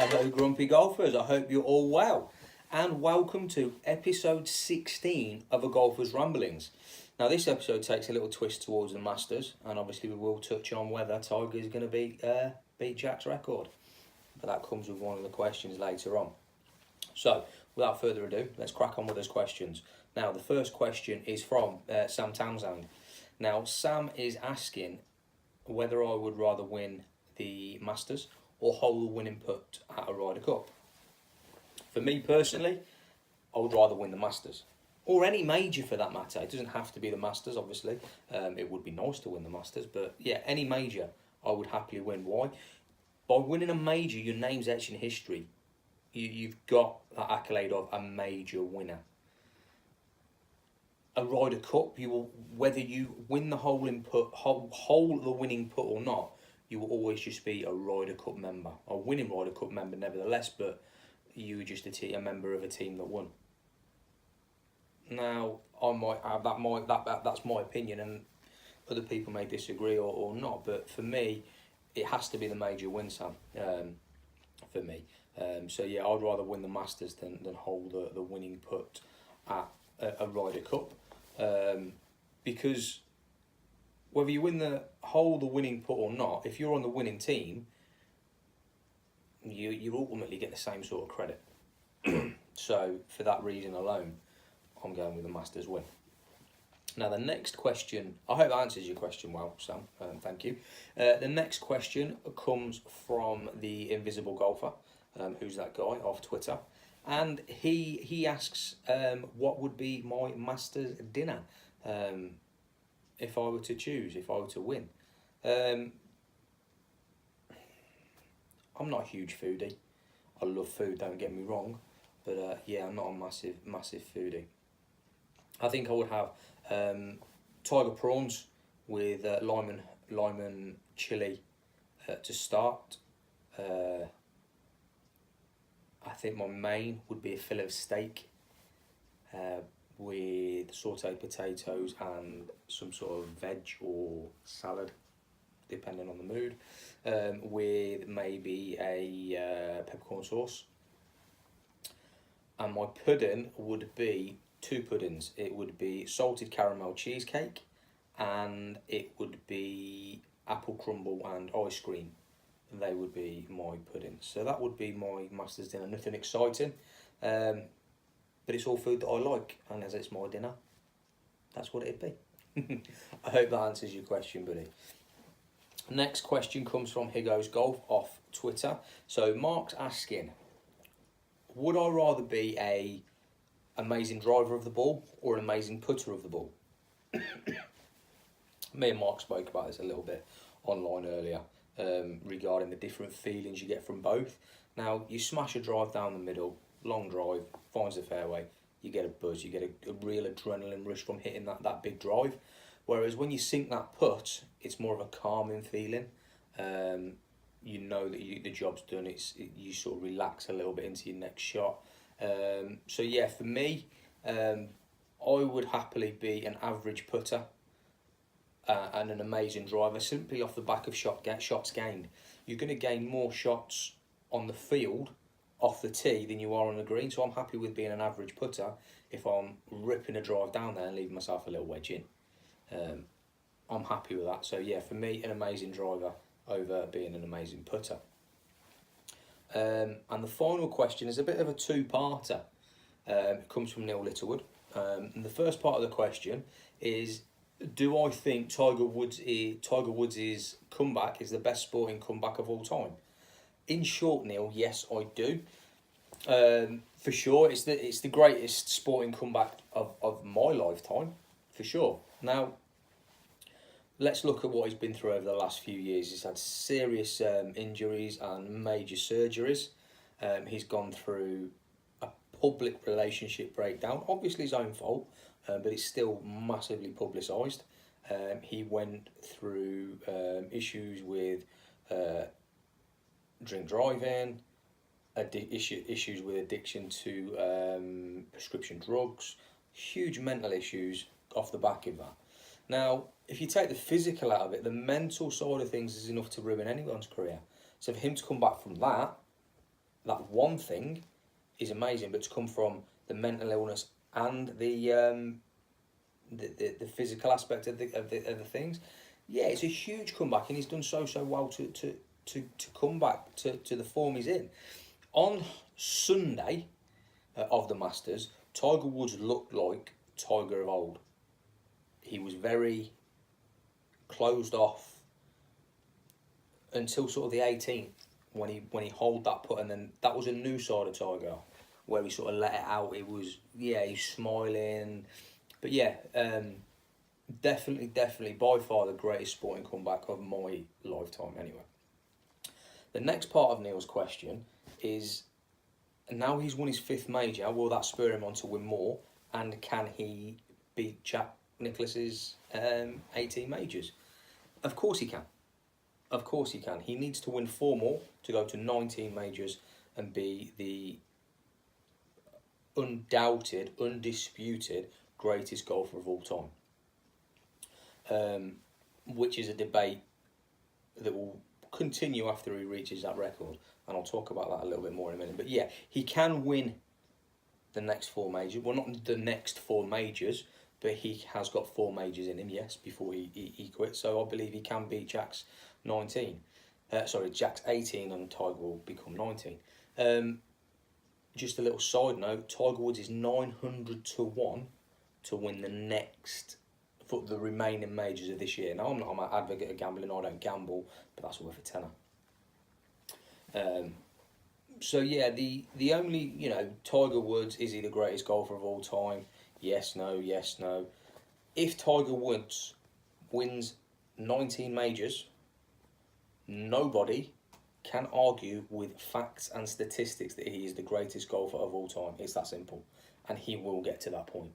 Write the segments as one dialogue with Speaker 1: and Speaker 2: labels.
Speaker 1: Hello, Grumpy Golfers. I hope you're all well. And welcome to episode 16 of A Golfer's Ramblings. Now, this episode takes a little twist towards the Masters, and obviously we will touch on whether Tiger is going to beat Jack's record. But that comes with one of the questions later on. So, without further ado, let's crack on with those questions. Now, the first question is from Sam Townsend. Now, Sam is asking whether I would rather win the Masters or hold the winning putt at a Ryder Cup. For me personally, I would rather win the Masters. Or any major for that matter. It doesn't have to be the Masters, obviously. It would be nice to win the Masters. But yeah, any major I would happily win. Why? By winning a major, your name's etched in history. You've got that accolade of a major winner. A Ryder Cup, whether you win the hole the winning putt or not, you will always just be a Ryder Cup member, a winning Ryder Cup member, nevertheless. But you were just a member of a team that won. Now, I might have that's my opinion, and other people may disagree or not. But for me, it has to be the major win, Sam. For me, so yeah, I'd rather win the Masters than hold the winning putt at a Ryder Cup, because whether you win the winning putt or not, if you're on the winning team, you ultimately get the same sort of credit. So for that reason alone, I'm going with the Masters win. Now the next question, I hope that answers your question well, Sam. Thank you. The next question comes from the Invisible Golfer, who's that guy off Twitter, and he asks, what would be my Masters dinner if I were to choose, if I were to win. I'm not a huge foodie. I love food, don't get me wrong, but yeah, I'm not a massive foodie. I think I would have tiger prawns with lime chili to start. I think my main would be a fillet of steak with sautéed potatoes and some sort of veg or salad, depending on the mood, with maybe a peppercorn sauce. And my pudding would be two puddings. It would be salted caramel cheesecake, and it would be apple crumble and ice cream. They would be my puddings. So that would be my Masters dinner. Nothing exciting, but it's all food that I like, and as it's my dinner, that's what it'd be. I hope that answers your question, buddy. Next question comes from Higgos Golf off Twitter. So Mark's asking, would I rather be a amazing driver of the ball or an amazing putter of the ball? Me and Mark spoke about this a little bit online earlier, regarding the different feelings you get from both. Now, you smash a drive down the middle, long drive, finds the fairway, you get a buzz, you get a real adrenaline rush from hitting that big drive. Whereas when you sink that putt, it's more of a calming feeling. You know that the job's done. You sort of relax a little bit into your next shot. So yeah, for me, I would happily be an average putter and an amazing driver, simply off the back of shots gained. You're going to gain more shots on the field off the tee than you are on the green. So I'm happy with being an average putter if I'm ripping a drive down there and leaving myself a little wedge in. I'm happy with that. So yeah, for me, an amazing driver over being an amazing putter. And the final question is a bit of a two-parter. It comes from Neil Littlewood. And the first part of the question is, do I think Tiger Woods' comeback is the best sporting comeback of all time? In short, Neil, yes, I do. For sure, it's the greatest sporting comeback of my lifetime, for sure. Now, let's look at what he's been through over the last few years. He's had serious injuries and major surgeries. He's gone through a public relationship breakdown, obviously his own fault, but it's still massively publicised. He went through issues with drink driving, issues with addiction to prescription drugs, huge mental issues off the back of that. Now, if you take the physical out of it, the mental side of things is enough to ruin anyone's career. So for him to come back from that one thing is amazing, but to come from the mental illness and the physical aspect of the things, yeah, it's a huge comeback, and he's done so well to come back to the form he's in. On Sunday of the Masters, Tiger Woods looked like Tiger of old. He was very closed off until sort of the 18th when he holed that putt, and then that was a new side of Tiger where he sort of let it out. It was, yeah, he's smiling, but yeah, definitely by far the greatest sporting comeback of my lifetime. Anyway, the next part of Neil's question is, now he's won his 5th major, will that spur him on to win more, and can he beat Jack Nicklaus's 18 majors? Of course he can. Of course he can. He needs to win 4 more to go to 19 majors and be the undoubted, undisputed greatest golfer of all time. Which is a debate that will continue after he reaches that record, and I'll talk about that a little bit more in a minute. But yeah, he can win the next 4 majors. Well, not the next 4 majors, but he has got 4 majors in him, yes, before he quits. So I believe he can beat Jack's 19. Jack's 18 and Tiger will become 19. Just a little side note, Tiger Woods is 900 to 1 to win for the remaining majors of this year. Now, I'm an advocate of gambling, I don't gamble, but that's worth a tenner. So yeah, the only, Tiger Woods, is he the greatest golfer of all time? Yes, no, yes, no. If Tiger Woods wins 19 majors, nobody can argue with facts and statistics that he is the greatest golfer of all time. It's that simple, and he will get to that point.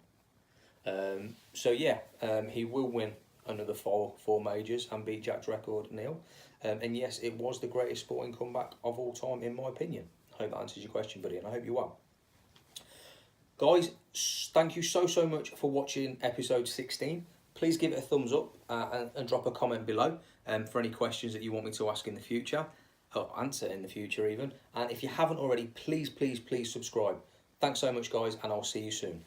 Speaker 1: He will win another four majors and beat Jack's record, Neil. And yes, it was the greatest sporting comeback of all time, in my opinion. I hope that answers your question, buddy, and I hope you're well. Guys, thank you so much for watching episode 16. Please give it a thumbs up and drop a comment below for any questions that you want me to ask in the future, or answer in the future even. And if you haven't already, please subscribe. Thanks so much, guys, and I'll see you soon.